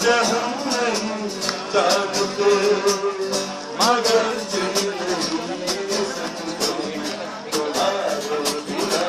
जहाँ नहीं जानते मगर जी नहीं सकते तुम्हारे बिना।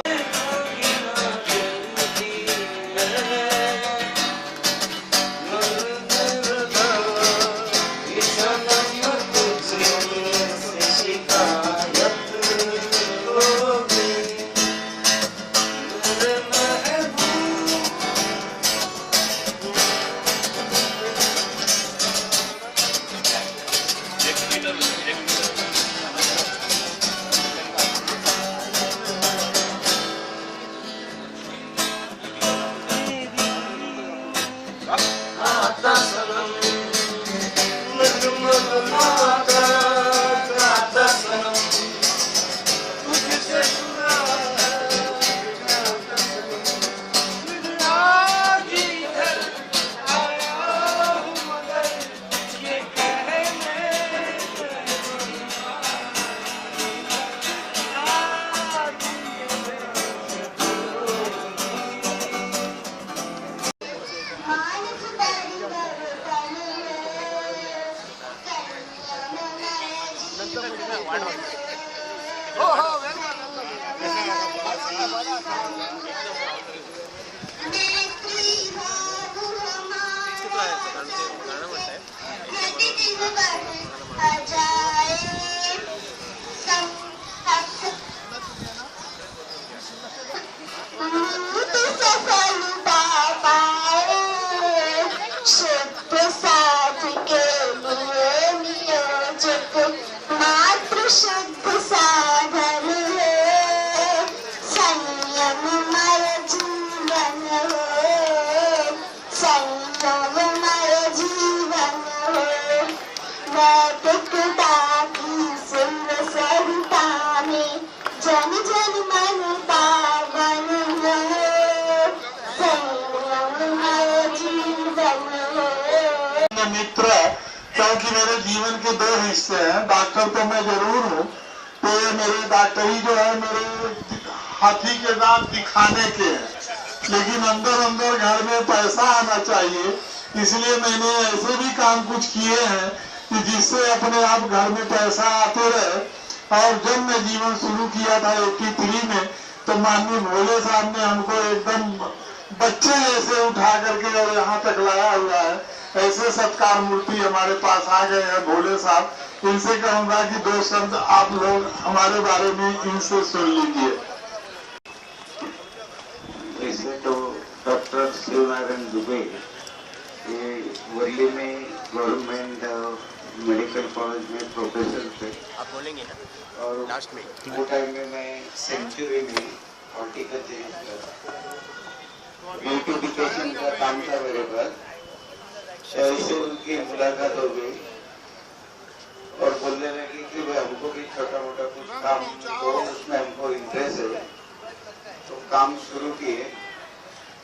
क्योंकि मेरे जीवन के दो हिस्से हैं। डॉक्टर तो मैं जरूर हूँ, तो ये मेरी डॉक्टरी जो है मेरे हाथी के दांत दिखाने के हैं, लेकिन अंदर अंदर घर में पैसा आना चाहिए। इसलिए मैंने ऐसे भी काम कुछ किए हैं कि जिससे अपने आप घर में पैसा आते रहे। और जब मैं जीवन शुरू किया था 83 में, तो माननीय भोले साहब ने हमको एकदम बच्चे जैसे उठा करके और यहाँ तक लाया हुआ है। ऐसे सत्कार मूर्ति हमारे पास आ गए हैं भोले साहब। इनसे कहूंगा कि दो शब्द आप लोग हमारे बारे में इनसे सुन लीजिए। वैसे तो डॉक्टर शिवनारायण दुबे ये वर्ली में गवर्नमेंट मेडिकल कॉलेज में प्रोफेसर थे। आप बोलेंगे ना और लास्ट में वो टाइम में मैं सेंचुरी में हॉर्टिकल्चर ब्यूटिफिकेशन का काम था मेरे पास। ऐसे उनकी मुलाकात हो गई और बोलने लगी कि भाई हमको भी छोटा मोटा कुछ काम तो उसमें हमको इंटरेस्ट है, तो काम शुरू किए।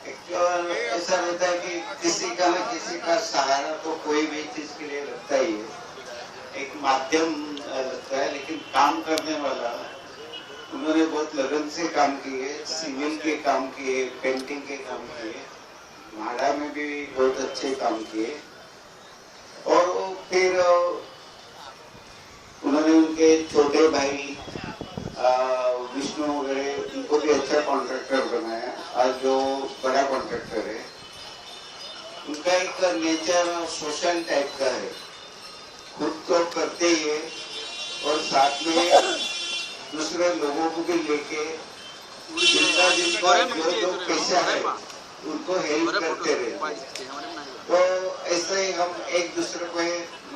ऐसा रहता है कि किसी का न किसी का सहारा तो कोई भी चीज के लिए लगता ही है, एक माध्यम लगता है, लेकिन काम करने वाला उन्होंने बहुत लगन से काम किए, सिविल के काम किए, पेंटिंग के काम किए, म्हाड़ा में भी बहुत अच्छे काम किए। और फिर उन्होंने उनके छोटे भाई विष्णु वगैरह उनको भी अच्छा कॉन्ट्रैक्टर बनाया। आज जो बड़ा कॉन्ट्रैक्टर है, उनका एक नेचर सोशल टाइप का है, खुद तो करते ही है और साथ में दूसरे लोगों को भी लेके जिनको जो पैसा है उनको हेल्प करते रहे। तो ऐसे ही हम एक दूसरे को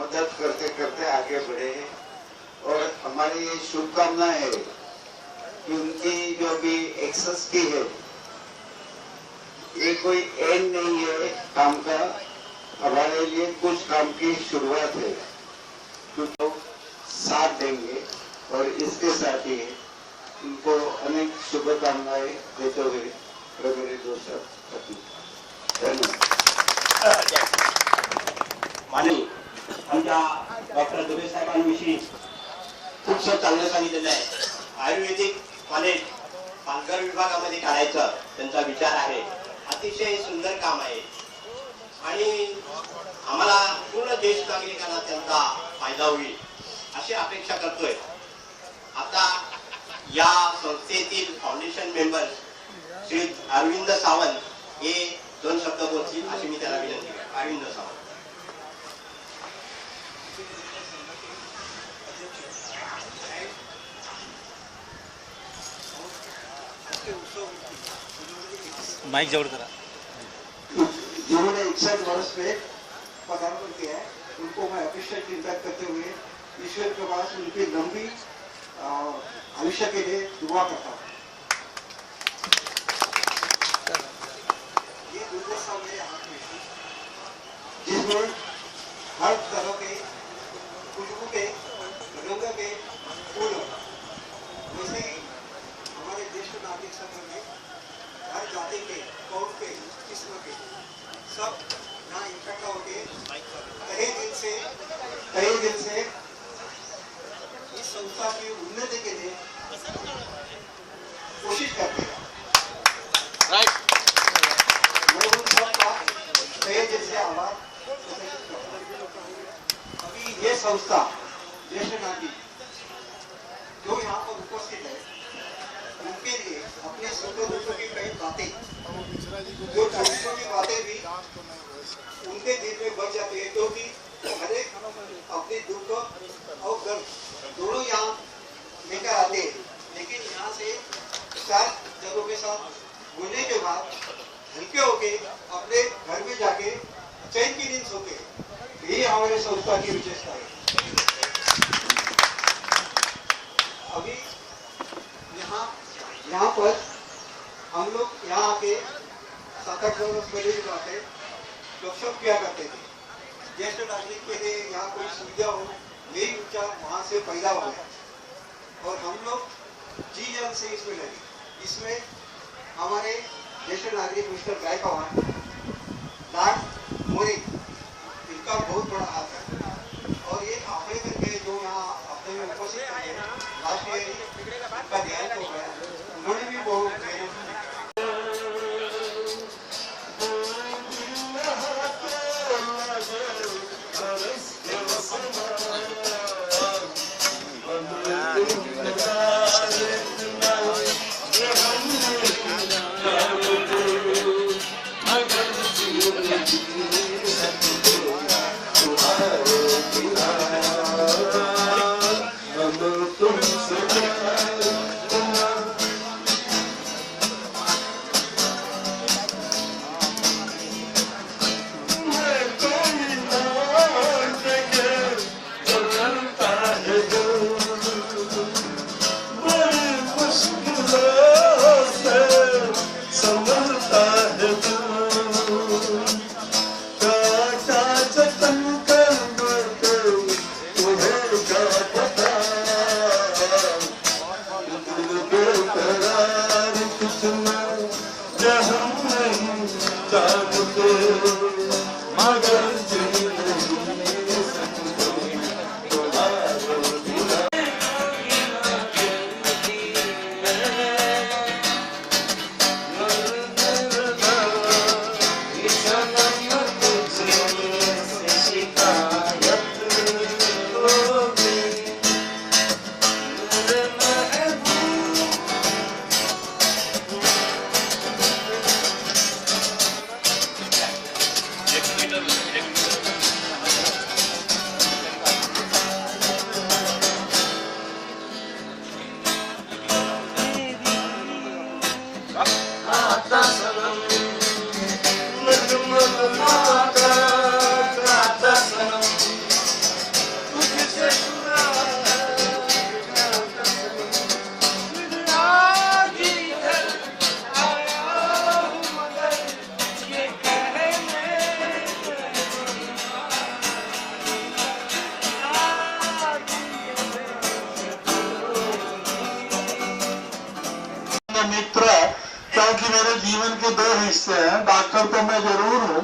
मदद करते करते आगे बढ़े हैं। और हमारी ये शुभकामना है कि उनकी जो भी एक्सेस की है, ये कोई एंड नहीं है काम का, हमारे लिए कुछ काम की शुरुआत है, तो साथ देंगे। और इसके साथ ही उनको अनेक शुभकामनाएं देते हुए मेरे दोस्त माननीय आमच्या डॉक्टर दुबे साहेबांविषयी खूपसं चांगलं सांगितलेलं आहे। आयुर्वेदिक कॉलेज पालघर विभागामध्ये काढायचा त्यांचा विचार आहे, अतिशय सुंदर काम आहे। आणि आम्हाला पूर्ण ज्येष्ठ नागरिकांना त्यांचा फायदा होईल अशी अपेक्षा करतोय. आता या संस्थेतील फाउंडेशन मेंबर श्री अरविंद सावंत हे 2 शब्द बोलतील अशी मी त्याला विनंती करतो. अरविंद सावंत. माइक जवळ करा. जिन्होंने 61 वर्ष में पदार्पण किया है उनको मैं अभिषेक चिंतन करते हुए ईश्वर के पास उनकी लंबी आयुष्य के लिए दुआ करता हूँ. ये गुलदस्ता मेरे हाथ में है जिसमें हर तरह के खुशबू के रंग के फूल वैसे ही हमारे देश नागरिक संघ में हर जाति के कौम के किस्म के सब यहाँ इकट्ठा होके कई दिन से इस संस्था की उन्नति के लिए कोशिश करते हैं. मैं उन सबका तहे दिल से आभार प्रकट करता हूं. अभी ये संस्था ज्येष्ठ नागरिक जो यहाँ पर उपस्थित है उनके लिए अपने सुख दुखों की कई बातें जो छोटी की बातें भी उनके दिल में बच जाती है क्योंकि हर एक अपने दुख और दर्द दोनों यहाँ लेकर आते हैं. लेकिन यहाँ से 4 जगहों के साथ बोलने के बाद हल्के होके अपने घर में जाके चैन की नींद सोते. यही हमारे संस्था की विशेषता है. अभी यहाँ पर हम लोग यहाँ आके 7-8 वर्ष पहले की बात है गपशप किया करते थे. ज्येष्ठ नागरिक के लिए यहाँ कोई सुविधा हो यही विचार वहाँ से पैदा हुआ है और हम लोग जी जान से इसमें लगे. इसमें हमारे ज्येष्ठ नागरिक मिस्टर गायकवाड़ लाड मोरे इनका बहुत बड़ा हाथ है और ये आंकड़े करके जो यहाँ अपने में उपस्थित है लास्ट ईयर उनका ध्यान हो गया. उन्होंने भी बहुत मेहनत मित्र क्योंकि मेरे जीवन के 2 हिस्से हैं. डॉक्टर तो मैं जरूर हूँ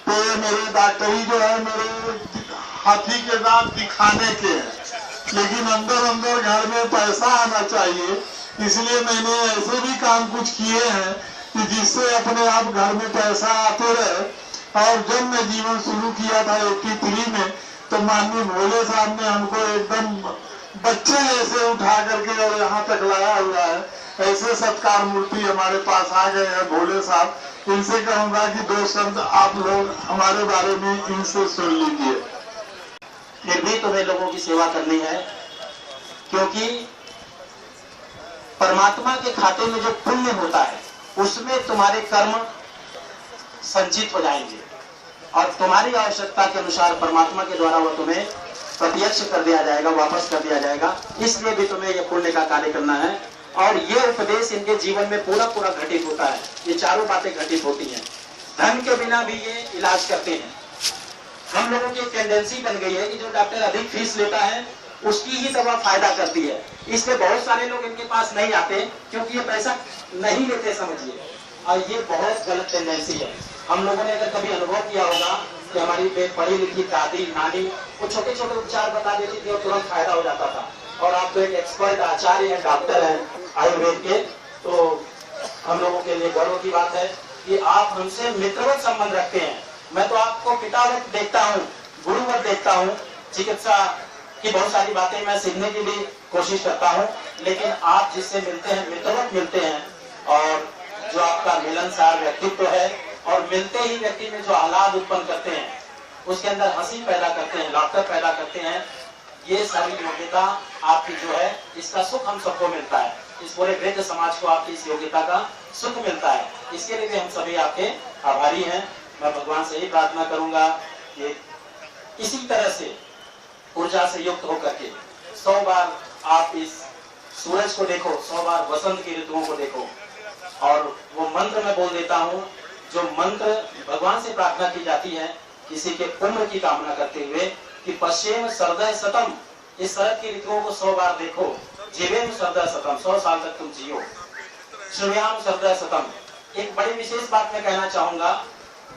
तो ये मेरी डॉक्टरी जो है मेरे हाथी के दांत दिखाने के हैं लेकिन अंदर अंदर घर में पैसा आना चाहिए. इसलिए मैंने ऐसे भी काम कुछ किए हैं कि जिससे अपने आप घर में पैसा आते रहे. और जब मैं जीवन शुरू किया था 83 में, तो माननीय भोले साहब ने हमको एकदम बच्चे जैसे उठा करके और यहाँ तक लाया हुआ है। ऐसे सत्कार मूर्ति हमारे पास आ गए हैं भोले साहब। इनसे कहूंगा कि 2 शब्द आप लोग हमारे बारे में इनसे सुन लीजिए। फिर भी तुम्हें लोगों की सेवा करनी है, क्योंकि परमात्मा के खाते में जो पुण्य होता है उसमें तुम्हारे कर्म संचित हो जाएंगे और तुम्हारी आवश्यकता के अनुसार परमात्मा के द्वारा वो तुम्हें प्रत्यक्ष कर दिया जाएगा, वापस कर दिया जाएगा। इसलिए भी तुम्हें यह पुण्य का कार्य करना है। और ये उपदेश इनके जीवन में पूरा पूरा घटित होता है। ये चारों बातें घटित होती हैं। धन के बिना भी ये इलाज करते हैं। हम लोगों की टेंडेंसी बन गई है कि जो डॉक्टर अधिक फीस लेता है उसकी ही दवा फायदा करती है, इसलिए बहुत सारे लोग इनके पास नहीं आते क्योंकि ये पैसा नहीं लेते, समझिए। और ये बहुत गलत टेंडेंसी है। हम लोगों ने अगर कभी अनुभव किया होगा कि हमारी पढ़ी लिखी दादी नानी वो छोटे छोटे उपचार बता देती थी और तुरंत फायदा हो जाता था। और आप तो एक एक्सपर्ट आचार्य हैं, डॉक्टर हैं आयुर्वेद के, तो हम लोगों के लिए गर्व की बात है कि आप हमसे मित्रवत संबंध रखते हैं। मैं तो आपको पितावत देखता हूँ, गुरुवत देखता हूँ। चिकित्सा की बहुत सारी बातें मैं सीखने की भी कोशिश करता हूँ, लेकिन आप जिससे मिलते हैं मित्रवत मिलते हैं। और जो आपका मिलनसार व्यक्तित्व है और मिलते ही व्यक्ति में जो आह्लाद उत्पन्न करते हैं, उसके अंदर हंसी पैदा करते हैं, laughter पैदा करते हैं, ये सारी योग्यता आपकी जो है, इसका सुख हम सबको मिलता है। इस पूरे वृद्ध समाज को आपकी इस योग्यता का सुख मिलता है। इसके लिए भी हम सभी आपके आभारी हैं। मैं भगवान से ही प्रार्थना करूंगा कि इसी तरह से ऊर्जा से युक्त होकर के 100 बार आप इस सूरज को देखो, 100 बार वसंत की ऋतुओं को देखो। और वो मंत्र मैं बोल देता हूँ, जो मंत्र भगवान से प्रार्थना की जाती है किसी के उम्र की कामना करते हुए कि पश्चिम सरदय सतम, इस शरद की ऋतुओं को 100 बार देखो। जीवेम सरदय सतम, 100 साल तक तुम जियो। श्रुयाम सरदय सतम। एक बड़ी विशेष बात मैं कहना चाहूंगा,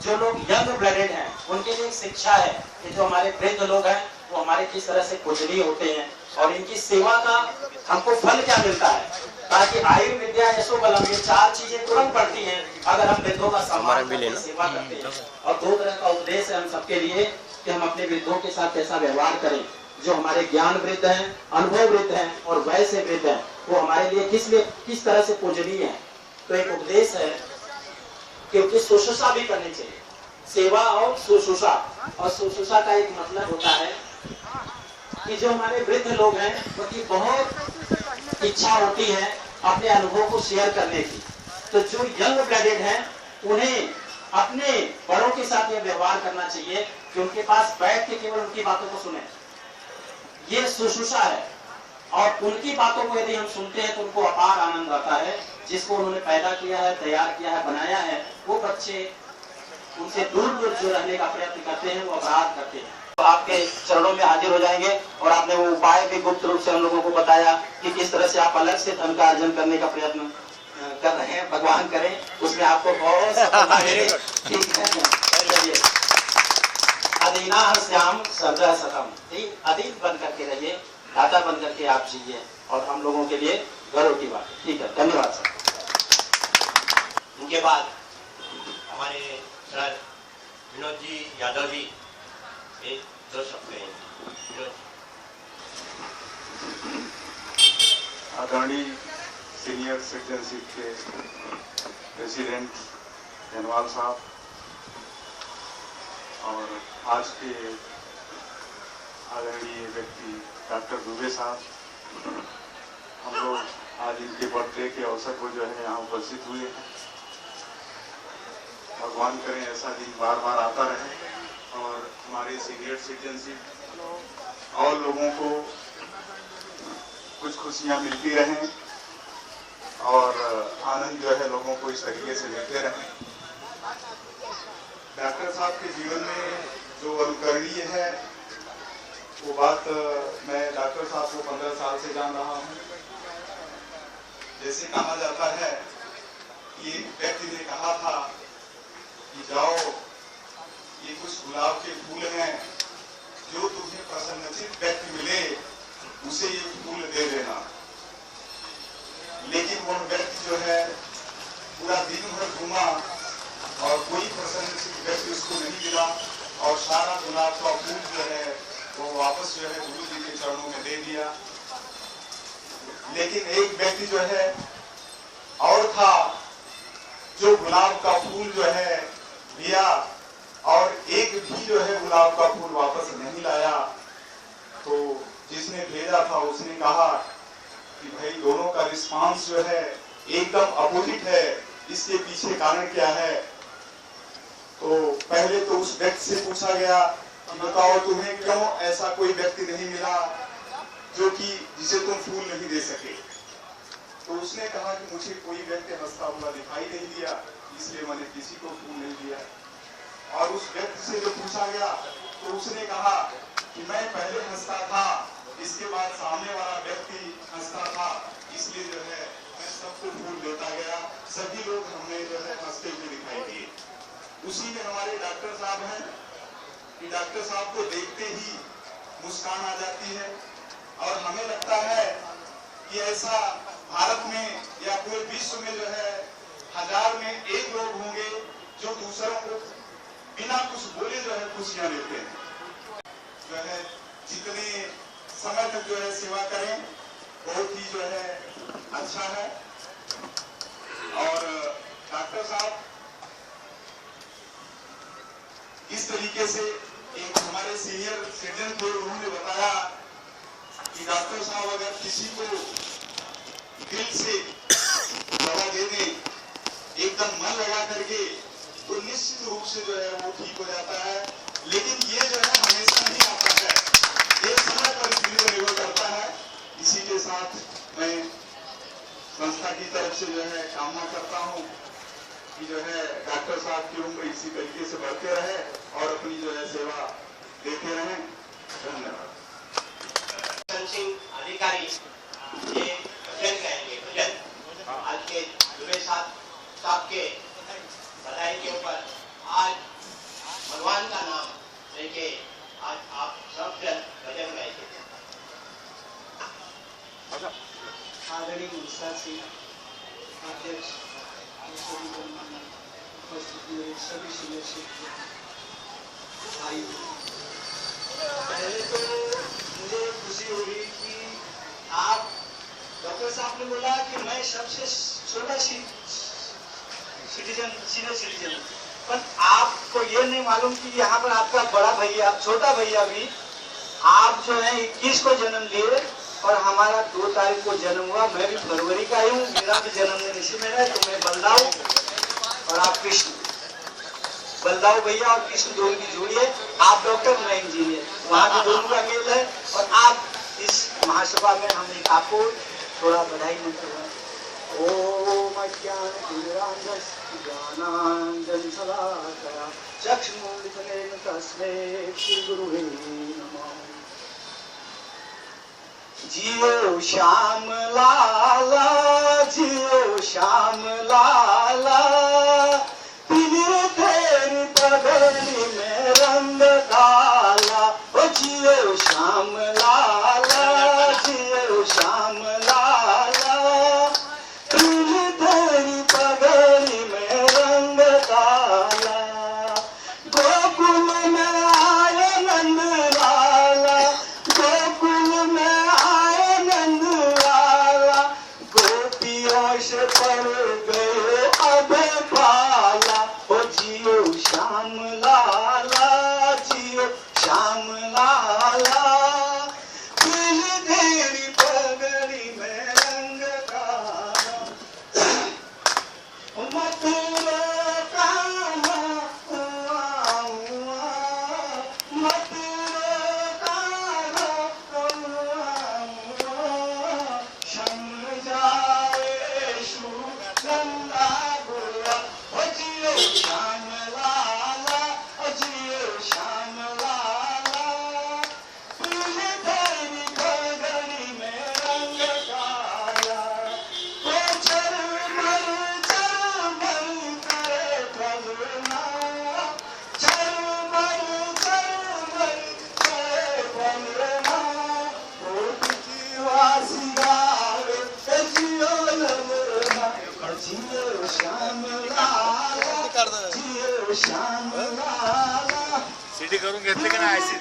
जो लोग यंग ब्लडेड हैं उनके लिए एक शिक्षा है कि जो हमारे वृद्ध लोग हैं वो हमारे किस तरह से पूजनीय होते हैं और इनकी सेवा का हमको फल क्या मिलता है, ताकि आयुर्विद्या यशो बलम, ये 4 चीजें तुरंत बढ़ती हैं अगर हम वृद्धों का सम्मान करके सेवा करते हैं। और 2 तरह का उपदेश है हम सबके लिए कि हम अपने वृद्धों के साथ कैसा व्यवहार करें। जो हमारे ज्ञान वृद्ध हैं, अनुभव वृद्ध हैं और वैसे वृद्ध हैं, वो हमारे लिए किस तरह से पूजनीय है। तो एक उपदेश है क्योंकि शुश्रूषा भी करनी चाहिए, सेवा और शुश्रूषा। और शुश्रूषा का एक मतलब होता है कि जो हमारे वृद्ध लोग हैं उनकी बहुत इच्छा होती है अपने अनुभव को शेयर करने की। तो जो यंग ब्लडेड हैं उन्हें अपने बड़ों के साथ यह व्यवहार करना चाहिए कि उनके पास बैठ के केवल उनकी बातों को सुने। ये शुश्रूषा है। और उनकी बातों को यदि हम सुनते हैं तो उनको अपार आनंद आता है। जिसको उन्होंने पैदा किया है, तैयार किया है, बनाया है, वो बच्चे उनसे दूर दूर जो रहने का प्रयत्न करते हैं वो अपराध करते हैं। तो आपके चरणों में हाजिर हो जाएंगे। और आपने वो उपाय भी गुप्त रूप से हम लोगों को बताया कि किस तरह से आप अलग से धन का अर्जन करने का प्रयत्न कर रहे हैं। भगवान करें उसमें आपको बहुत सफलता मिले। ठीक है, चलिए। अधीना श्याम सरदय सतम, अधीन बन करके रहिए, दाता बन करके आप जिए और हम लोगों के लिए गर्व की बात है। ठीक है, धन्यवाद सर। उनके बाद हमारे सर विनोद जी यादव जी एक 2 शब्द कहेंगे। आदरणीय सीनियर सिटीजनशिप के प्रेसिडेंट धनवाल साहब और आज के आदरणीय व्यक्ति डॉक्टर दुबे साहब, हम लोग आज इनके बर्थडे के अवसर पर जो है यहाँ उपस्थित हुए हैं। भगवान करें ऐसा दिन बार बार आता रहे और हमारे सीनियर सिटीजनशिप और लोगों को कुछ खुशियाँ मिलती रहें और आनंद जो है लोगों को इस तरीके से मिलते रहें। डॉक्टर साहब के जीवन में जो अनुकरणीय है वो बात मैं डॉक्टर साहब को 15 साल से जान रहा हूँ। जैसे कहा जाता है कि एक व्यक्ति ने कहा था कि जाओ ये कुछ गुलाब के फूल हैं, जो तुम्हें प्रसन्नचित व्यक्ति मिले उसे ये फूल दे देना। लेकिन वह व्यक्ति जो है पूरा दिन भर घूमा और कोई प्रसन्नचित व्यक्ति उसको नहीं सारा गुलाब का फूल जो है वो वापस जो है गुरु जी के चरणों में दे दिया। लेकिन एक व्यक्ति जो है और था जो गुलाब का फूल जो है लिया और एक भी जो है गुलाब का फूल वापस नहीं लाया। तो जिसने भेजा था उसने कहा कि भाई दोनों का रिस्पांस जो है एकदम अपोजिट है, इसके पीछे कारण क्या है। तो पहले तो उस व्यक्ति से पूछा गया कि बताओ तुम्हें क्यों ऐसा कोई व्यक्ति नहीं मिला जो कि जिसे तुम फूल नहीं दे सके। तो उसने कहा कि मुझे कोई व्यक्ति हंसता हुआ दिखाई नहीं दिया, इसलिए मैंने किसी को फूल नहीं दिया। और उस व्यक्ति से जो पूछा गया तो उसने कहा कि मैं पहले हंसता था, इसके बाद सामने वाला व्यक्ति हंसता था, इसलिए जो है मैं सबको फूल देता गया, सभी लोग हमें जो है हंसते हुए दिखाई दिए। उसी में हमारे डॉक्टर साहब हैं कि डॉक्टर साहब को देखते ही मुस्कान आ जाती है और हमें लगता है कि ऐसा भारत में या पूरे विश्व में जो है 1000 में 1 लोग होंगे जो दूसरों को बिना कुछ बोले जो है खुशियां देते हैं। जो है जितने समय तक जो है सेवा करें बहुत ही जो है अच्छा है। और डॉक्टर साहब इस तरीके से एक हमारे सीनियर सिटीजन थे, उन्होंने बताया कि डॉक्टर साहब अगर किसी को दिल से दवा दे दें एकदम मन लगा करके तो निश्चित रूप से जो है वो ठीक हो जाता है। लेकिन ये जो है हमेशा नहीं आता है, एक समय परिस्थिति पर निर्भर करता है। इसी के साथ मैं संस्था की तरफ से जो है कामना करता हूँ कि जो है डॉक्टर साहब की उम्र इसी तरीके से बढ़ते रहे और अपनी जो है सेवा देते रहें। धन्यवाद। सिंह अधिकारी ये भजन गाएंगे, भजन आज के जुबे साहब के बधाई के ऊपर आज भगवान का नाम लेके आज आप सब जन भजन गाएंगे। आदरणीय मुंसा सिंह अध्यक्ष, सभी सदस्य भाई, पहले तो मुझे खुशी हो रही कि आप डॉक्टर साहब ने बोला कि मैं सबसे छोटा सिटीजन सीनियर सिटीजन, पर आपको ये नहीं मालूम कि यहाँ पर आपका बड़ा भैया छोटा भैया भी आप जो है 21 को जन्म लिए और हमारा 2 तारीख को जन्म हुआ। मैं भी फरवरी का ही हूँ, मेरा भी जन्मदिन इसी में है। तो मैं बलदाऊ और आप कृष्ण, बलदाऊ भैया और कृष्ण दोनों की जोड़ी है। आप डॉक्टर, मैं इंजीनियर, वहाँ के दोनों का मेल है। और आप इस महासभा में हम एक आपको थोड़ा बधाई मंत्र है। ओम ज्ञानांजन शलाकया चक्षुरुन्मिलितं तस्मै श्री गुरुवे नमः। जियो श्याम लाला, जियो श्याम लाला, पीली तेरी पगड़ी में रंग काला। ओ जियो श्याम लाला, जियो श्याम लाला, पीली तेरी पगड़ी में रंग काला। गोकुल में आए नंद लाला, गोकुल में आए नंद लाला, गोपियों से पर गए अब पाला। ओ जियो श्याम लाला, लेकिन ऐसे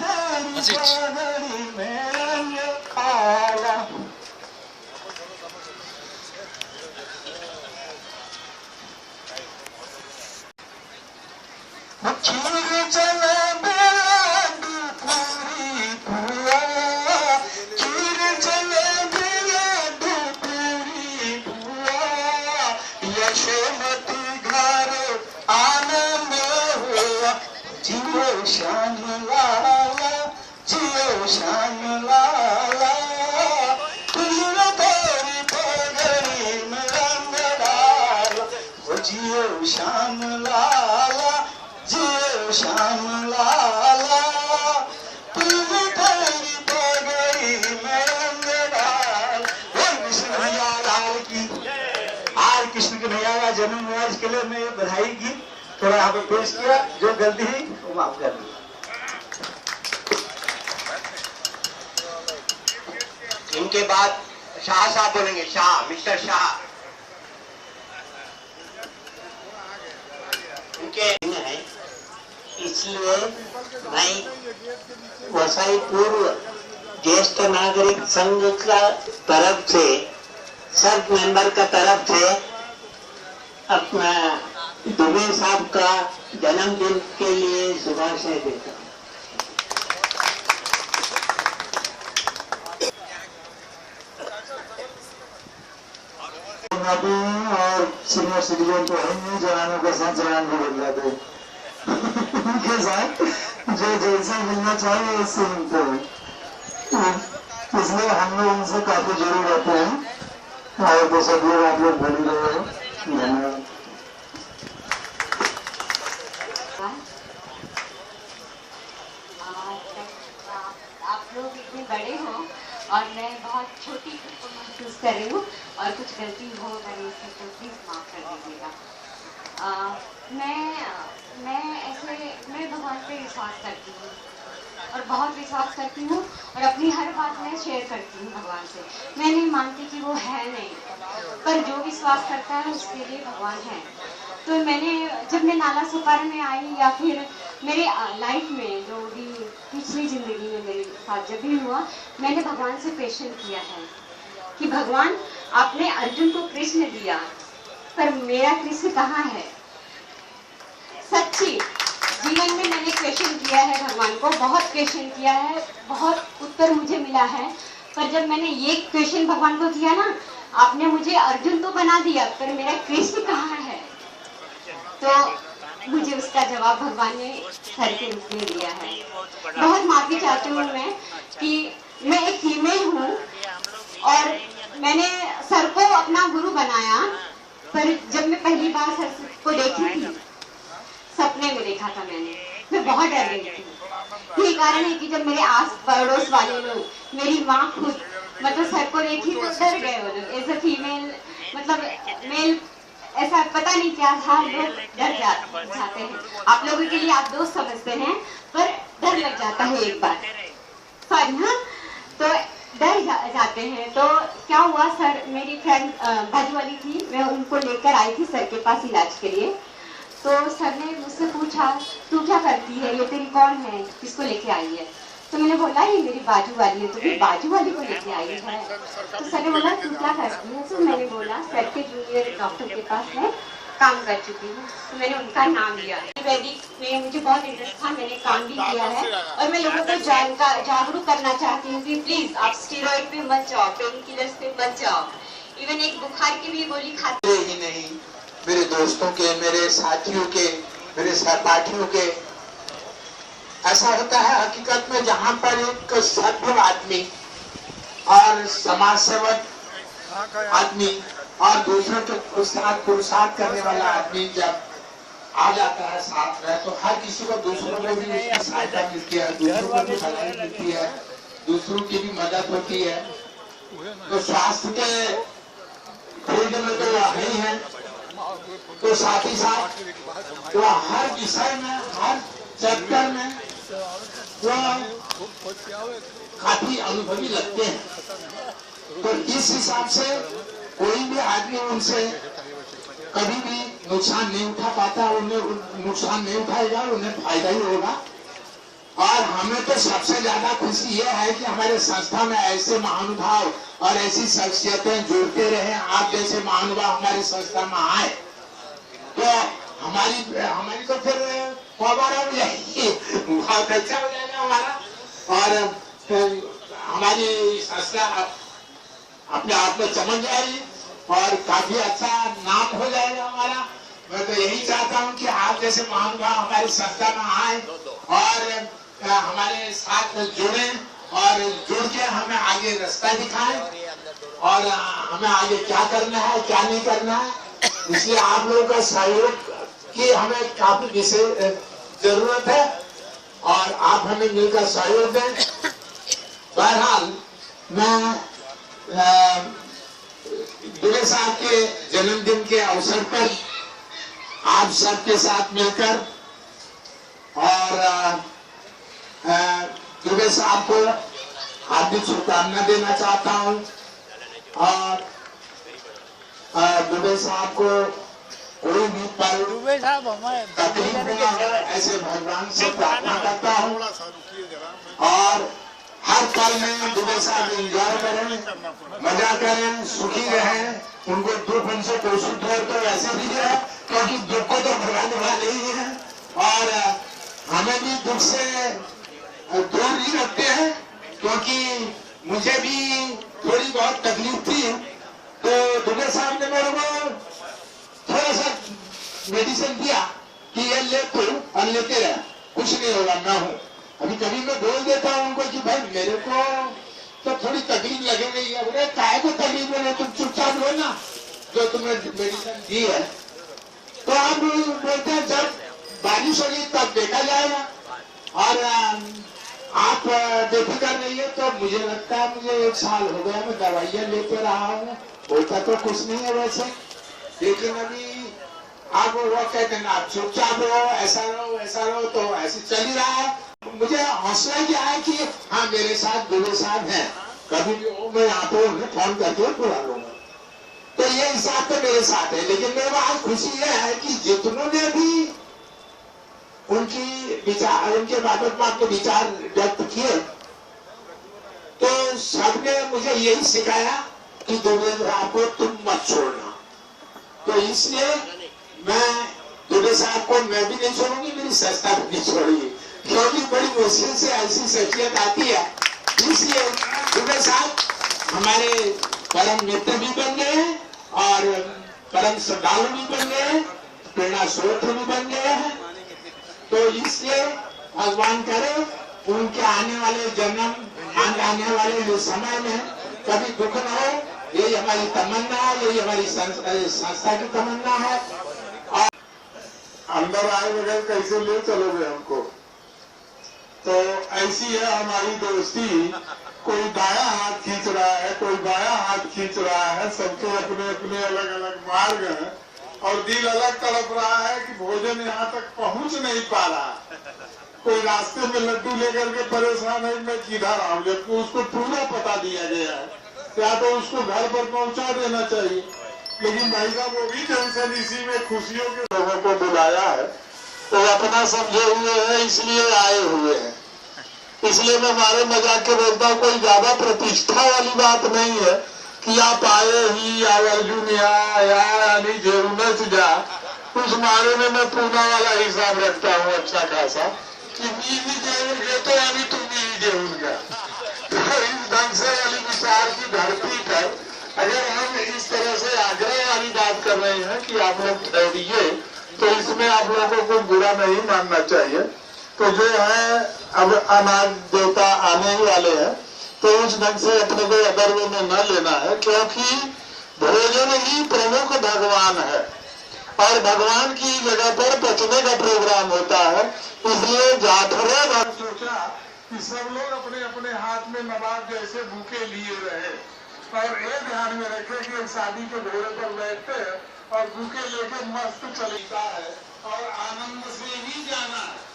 जियो श्याम लाला, जियो श्याम लाला, तुझे तेरी पगड़ी में रंग डाला। वो जियो श्याम लाला, जियो श्याम लाला, तुझे तेरी पगड़ी में रंग डाला। कृष्ण भैया लाल की, आज कृष्ण के भैया का जन्म हुआ, इसके लिए मैं बधाई की थोड़ा यहाँ पे पेश किया, जो गलती हुई वो माफ कर दी। इनके बाद शाह साहब बोलेंगे, शाह, मिस्टर शाह। इनके है, इसलिए मैं वसई पूर्व ज्येष्ठ नागरिक संघ का तरफ से, सब मेंबर का तरफ से अपना दुबे साहब का जन्मदिन के लिए शुभाशय देता हूँ। और सीनियर सिटीजन तो है, जवानों के साथ जवान भी बदला दो, उनके साथ जो जैसे मिलना चाहिए उससे मिलते हैं, इसलिए हम लोग उनसे काफी जुड़े रहते हैं। और तो सब लोग आप लोग बनी रहे हो, धन्यवाद। आप लोग इतने बड़े हो और मैं बहुत छोटी खुद को महसूस कर रही हूँ, और कुछ गलती हो अगर इससे तो प्लीज़ माफ़ कर दीजिएगा। मैं भगवान पे विश्वास करती हूँ और बहुत विश्वास करती हूँ, और अपनी हर बात मैं शेयर करती हूँ भगवान से। मैं नहीं मानती कि वो है नहीं, पर जो विश्वास करता है उसके लिए भगवान है। तो जब मैं नाला सुपारा में आई, या फिर मेरे लाइफ में जो भी पिछली ज़िंदगी में मेरे साथ जब भी हुआ, मैंने भगवान से क्वेश्चन किया है कि भगवान, आपने अर्जुन को कृष्ण दिया, पर मेरा कृष्ण कहाँ है? सच्ची जीवन में मैंने क्वेश्चन किया है भगवान को, बहुत क्वेश्चन किया है, बहुत उत्तर मुझे मिला है, पर जब मैंने ये क्वेश्चन भगवान को किया ना, आपने मुझे अर्जुन तो बना दिया, पर मेरा कृष्ण कहाँ है? तो मुझे उसका जवाब भगवान ने सर के रूप में दिया है। बहुत माफी चाहती हूँ मैं कि मैं एक फीमेल हूँ और मैंने सर को अपना गुरु बनाया, पर जब मैं पहली बार सर को देखी थी, सपने में देखा था मैं बहुत डर गई थी। यही कारण है कि जब मेरे आस पड़ोस वाले लोग, मेरी माँ खुद मतलब सर को देखी तो डर गए वो लोग। एज ए फीमेल मतलब मेल ऐसा पता नहीं क्या था, लोग डर जाते हैं। आप लोगों के लिए आप दोस्त समझते हैं, पर डर लग जाता है एक बार, सॉरी हाँ, तो डर जाते हैं। तो क्या हुआ, सर मेरी फ्रेंड बाजू वाली थी, मैं उनको लेकर आई थी सर के पास इलाज के लिए। तो सर ने मुझसे पूछा, तू क्या करती है, ये तेरी कौन है, किसको लेके आई है? तो मैंने बोला ये मेरी बाजू वाली है। तो फिर बाजू वाली को लेके आई है। तो सर ने बोला तू क्या करती है? तो मैंने बोला सर के जूनियर डॉक्टर के पास मैं काम कर चुकी हूँ। तो मैंने उनका नाम लिया। वैदिक में मुझे बहुत इंटरेस्ट था, मैंने काम भी किया है, और मैं लोगों को जागरूक करना चाहती हूँ कि प्लीज आप स्टेरॉइड पे मत जाओ, पेन किलर्स पे मत जाओ। इवन एक बुखार की भी गोली खाते ही नहीं, मेरे दोस्तों के, मेरे साथियों के, मेरे सहपाठियों के, ऐसा होता है हकीकत में जहाँ पर एक सभ्य आदमी और समाज सेवक आदमी और दूसरों के पुरुषार्थ करने वाला आदमी जब आ जाता है साथ में, तो हर किसी को दूसरों को भी उसकी सहायता मिलती है, दूसरों को भी भलाई मिलती है, दूसरों की भी मदद होती है। तो स्वास्थ्य के फील्ड में तो यही है, तो साथ ही साथ वो हर विषय में, हर चैप्टर में वो काफी अनुभवी लगते हैं। तो इस हिसाब से कोई भी आदमी उनसे कभी भी नुकसान नहीं उठा पाता, उन्हें नुकसान नहीं उठाएगा, उन्हें फायदा ही होगा। और हमें तो सबसे ज्यादा खुशी यह है कि हमारे संस्था में ऐसे महानुभाव और ऐसी शख्सियतें जुड़ते रहे। आप जैसे महानुभाव हमारी संस्था में आए तो हमारी तो फिर खबर हो जाएगी, बहुत अच्छा हो जाएगा हमारा, और हमारी संस्था अपने आप में चमक जाएगी और काफी अच्छा नाम हो जाएगा हमारा। मैं तो यही चाहता हूँ कि आप जैसे महानुभाव हमारी संस्था में आए और हमारे साथ जुड़े और जुड़ के हमें आगे रास्ता दिखाएं और हमें आगे क्या करना है क्या नहीं करना है। इसलिए आप लोगों का सहयोग की हमें काफी विशेष जरूरत है और आप हमें मिलकर सहयोग दें। बहरहाल मैं दुबे साहब के जन्मदिन के अवसर पर आप सबके साथ मिलकर और दुबे साहब को हार्दिक शुभकामना देना चाहता हूँ और दुबे साहब को कोई भी पल तकलीफ ना हो ऐसे भगवान से प्रार्थना करता हूँ और हर पल में दुबे साहब एंजॉय करें, मजा करें, सुखी रहें। उनको दुख उनसे कोशिश हो तो ऐसे भी है क्योंकि दुख को तो भगाने वाले ही है और हमें भी दुख से दूर ही रखते हैं क्योंकि मुझे भी थोड़ी बहुत तकलीफ थी तो दुबे साहब ने मेरे को थोड़ा सा मेडिसिन दिया कि ये ले तू और लेते रह, कुछ नहीं होगा, मैं हूँ। अभी कभी मैं बोल देता हूँ उनको कि भाई मेरे को तो थोड़ी तकलीफ लगे रही है, बोले काहे को तकलीफ लगे, तुम चुपचाप लो ना जो तुम्हें मेडिसिन दी है। तो आप बोलते हैं जब बारिश होगी तब देखा जाएगा और आप बेफिक्र नहीं है। तो मुझे लगता है मुझे 1 साल हो गया मैं दवाइयाँ लेते रहा हूँ, होता तो कुछ नहीं है वैसे, लेकिन अभी आप वो कहते हैं आप चुपचाप रहो, ऐसा रहो तो ऐसे चल ही रहा है। मुझे हौसला क्या है कि हाँ मेरे साथ दुबे साहब हैं, कभी भी हो मैं यहाँ पे उन्हें फोन करके बुला लूंगा। तो ये हिसाब तो मेरे साथ है, लेकिन मेरे को आज खुशी यह है कि जितनों ने भी उनके बाबत में आपके विचार व्यक्त किए तो सबने मुझे यही सिखाया कि दुबे साहब को तुम मत छोड़ना। तो इसलिए मैं दुबे साहब को मैं भी नहीं छोड़ूंगी, मेरी संस्था भी नहीं छोड़ूंगी क्योंकि बड़ी मुश्किल से ऐसी शख्सियत आती है। इसलिए दुबे साहब हमारे परम मित्र भी बन गए हैं और परम श्रद्धालु भी बन गए हैं, प्रेरणा स्रोत भी बन गए हैं। तो इसलिए भगवान करे उनके आने वाले जन्म आने वाले समय में कभी दुख न हो, यही हमारी तमन्ना है, यही हमारी संस्था की तमन्ना है। और अंदर आए बगैर कैसे ले चलोगे हमको, तो ऐसी है हमारी दोस्ती। कोई दाया हाथ खींच रहा है, कोई बाया हाथ खींच रहा है, सबके अपने अपने अलग अलग मार्ग हैं और दिल अलग तड़प रहा है कि भोजन यहाँ तक पहुँच नहीं पा रहा। कोई रास्ते में लड्डू लेकर के परेशान है मैं किधर आऊँ, जबकि उसको पूरा पता दिया गया है, या तो उसको घर पर पहुँचा देना चाहिए। लेकिन भाई साहब वो भी टेंशन इसी में खुशियों के लोगों को बुलाया है तो अपना समझे हुए हैं इसलिए आए हुए हैं। इसलिए मैं हमारे मजाक के बोलता हूँ, कोई ज्यादा प्रतिष्ठा वाली बात नहीं है कि आप आए ही या अर्जुन या जेब में से जा, उस मारे में मैं पूना वाला हिसाब रखता हूँ अच्छा खासा कि ये तो अभी तुम ही देगा। तो इस ढंग से वाली विचार की धरती पर अगर हम इस तरह से आग्रह वाली बात कर रहे हैं कि आप लोग ठहरिए, तो इसमें आप लोगों को बुरा नहीं मानना चाहिए। तो जो है अब अनाज देवता आने ही वाले हैं तो उस ढंग से अपने को अदर में न लेना है क्योंकि भोजन ही प्रमुख भगवान है और भगवान की जगह पर बचने का प्रोग्राम होता है। इसलिए जाठरे सोचा कि सब लोग अपने अपने हाथ में नवाब जैसे भूखे लिए रहे और ये ध्यान में रखे कि एक शादी के घोड़े पर बैठते हैं और भूखे लेके मस्त चलता है और आनंद से ही जाना है।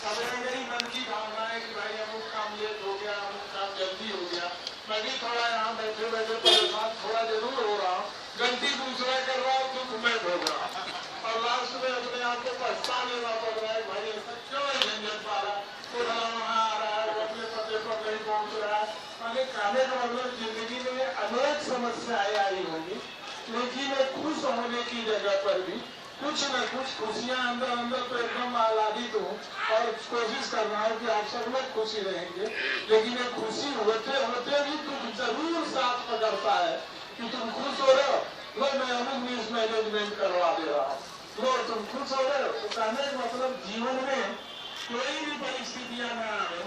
अब मेरी मन की भावना है कि भाई अमुक काम लेट हो गया, अमुक काम जल्दी हो गया, मैं भी थोड़ा यहाँ बैठे बैठे परेशान थोड़ा जरूर हो रहा हूँ, गलती दूसरा कर रहा हूँ तो मैं भोग रहा हूँ और लास्ट में अपने आप को पछता लेना पड़ रहा है भाई ऐसा क्यों झंझट पा रहा। वो वहाँ आ रहा है, वो अपने पते पर नहीं पहुँच रहा है। माने कहने का मतलब जिंदगी में अनेक समस्याएं आई होंगी, लेकिन खुश होने की जगह पर भी कुछ न कुछ खुशियां अंदर अंदर तो एकदम आह्लादित हूँ और कोशिश कर रहा हूँ कि आप सब लोग खुशी रहेंगे। लेकिन ये खुशी होते होते भी दुख जरूर साथ पकड़ता है कि तुम खुश हो रहे हो, लो मैं अमुक मिस मैनेजमेंट करवा दे रहा हूँ, लो तुम खुश हो रहे हो। तो कहने का मतलब जीवन में कोई भी परिस्थितियां न आए।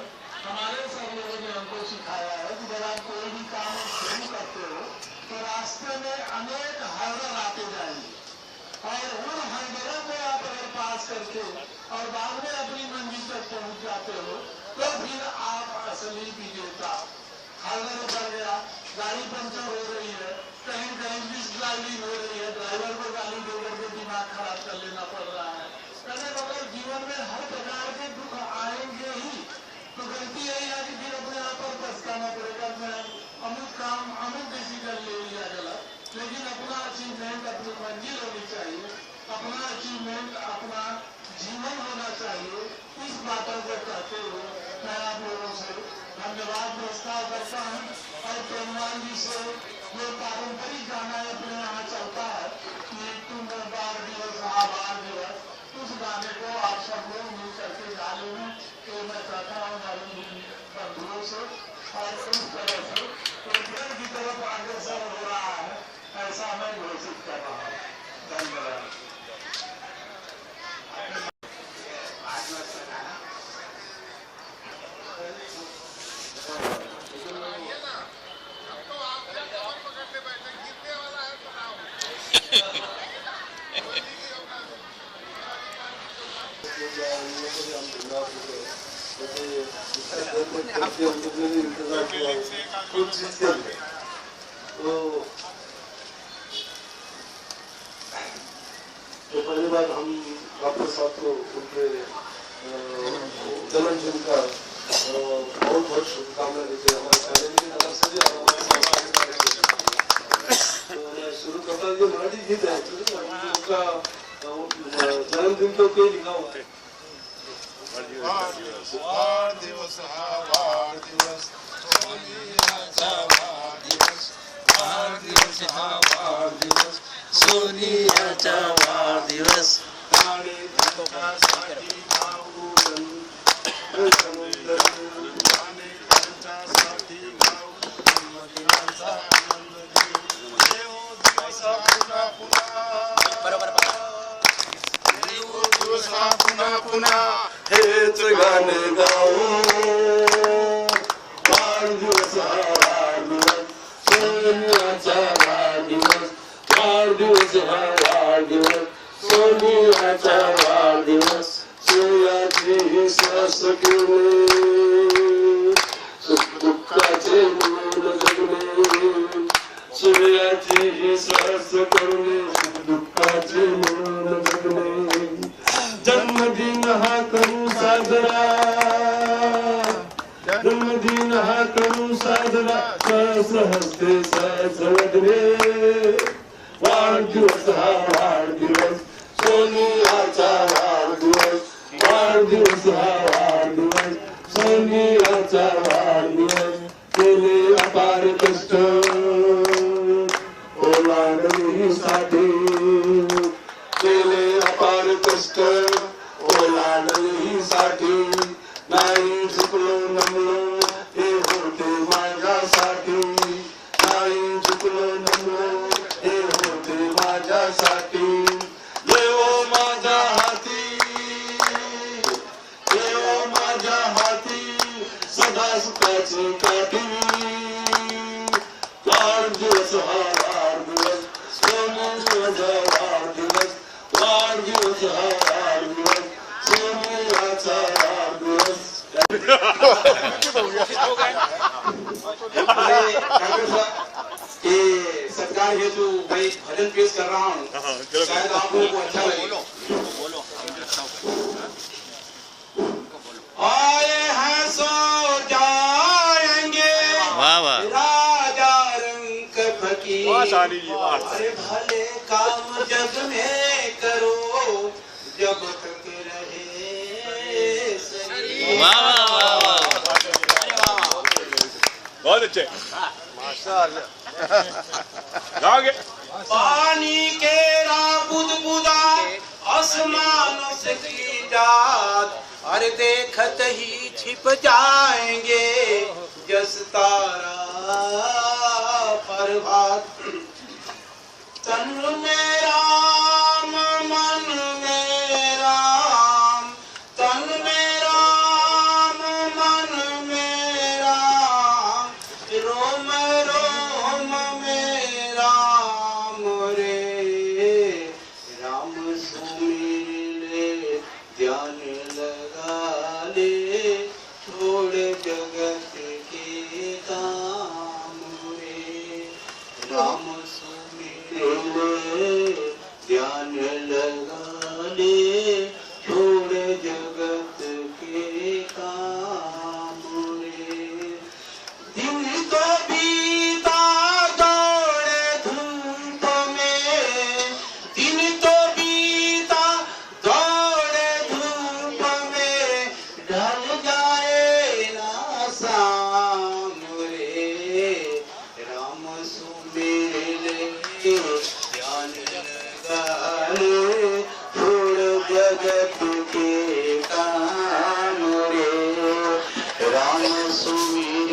हमारे सब लोगों ने हमको सिखाया है कि जब आप कोई भी काम शुरू करते हो तो रास्ते में अनेक हर्डल आते जाएंगे और उन हर्डलों को आप अगर पास करके और बाद में अपनी मंजिल तक पहुंच जाते हो तो फिर आप असली विजेता। हर्डल बढ़ गया, गाड़ी पंचर हो रही है, कहीं कहीं मिस ड्राइविंग हो रही है, ड्राइवर को गाली दे करके दिमाग खराब कर लेना पड़ रहा है। कहने मतलब जीवन में हर प्रकार के दुख आएंगे ही, तो गलती यही है कि फिर अपने आप पर पछताना पड़ेगा। मैं अमुक काम अमुक डिसीजन ले लिया गलत, लेकिन अपना अचीवमेंट अपनी मंजिल होनी चाहिए, अपना अचीवमेंट अपना जीवन होना चाहिए। इस बातों को कहते हुए मैं आप लोगों से धन्यवाद प्रस्ताव करता हूँ। और प्रेमलाल जी से ये पारंपरिक गाना अपने यहाँ चलता है कि तुम बार दिवस आभार दिवस, उस गाने को आप सब लोग मिल करके गा लेंगे। तो मैं चाहता हूँ हमारे बंधुओं से और उस तरह से उज्जैन की तरफ अग्रसर हो रहा है, ऐसा मैं घोषित कर रहा हूँ। धन्यवाद। तो पहली बार हम आपके साथ उनके जन्मदिन का बहुत बहुत शुभकामनाएं देते हैं हमारे फैमिली की तरफ से भी और हमारे तो मैं शुरू करता हूँ। मराठी गीत है उनका जन्मदिन तो कोई लिखा हुआ है। सोनियाचा वाढदिवस पुन्हा पुन्हा हेच गाणे गाऊ वाढदिवस हा वाढदिवस सोनियाचा वाढदिवस वाढदिवस हा वाढदिवस सोनियाचा वाढदिवस सूर्याची ही सास केले सुख दुःखाचे मूल जगले सूर्याची ही सास करणे सुख दुःखाचे मूल जगले जन्मदिन हा करू साजरा जन्मदिन हा करू साजरा सहस हस्ते सहस वदने वाढदिवस हा वाढदिवस सोनियाचा वाढदिवस वाढदिवस हा वाढदिवस सोनियाचा वाढदिवस केले अपार कष्ट ओलांडणीसाठी केले अपार कष्ट ओलांडणीसाठी नाही झुकलो नमलो हे होते माझ्यासाठी नाही झुकलो नमलो हे होते माझ्यासाठी देव माझ्या हाती देव माझ्या हाती सदा सुखाची काठी वाढदिवस हा वाढदिवस सोनियाचा वाढदिवस वाढदिवस हा वाढदिवस सोनियाचा वाढदिवस। सरकार हेतु भाई भजन पेश कर रहा हूँ, शायद आप लोगों को अच्छा लगे। आए हैं सो जाएंगे राजा रंग फकीर, अरे भले काम जग में करो जब तक रहे शरीर। वाह वाह वाह वाह बहुत अच्छे गाओगे। पानी केरा बुदबुदा आसमान से की जात, अरे देखत ही छिप जाएंगे जस तारा प्रभात। तन में राम मन में राम, तन में राम मन में राम, रोम रोम में राम रे। राम सुमिर ले ध्यान लगा ले, छोड़ जगत के काम रे। राम ध्यान लगा ले, छोड़ जगत के काम रे। दिन तो बीता दौड़े धूप में, दिन तो बीता दौड़े धूप में, ढल जाए ना शाम रे। राम सुमिर ध्यान लगा ले, छोड़ जगत के काम रे। राम सुमिर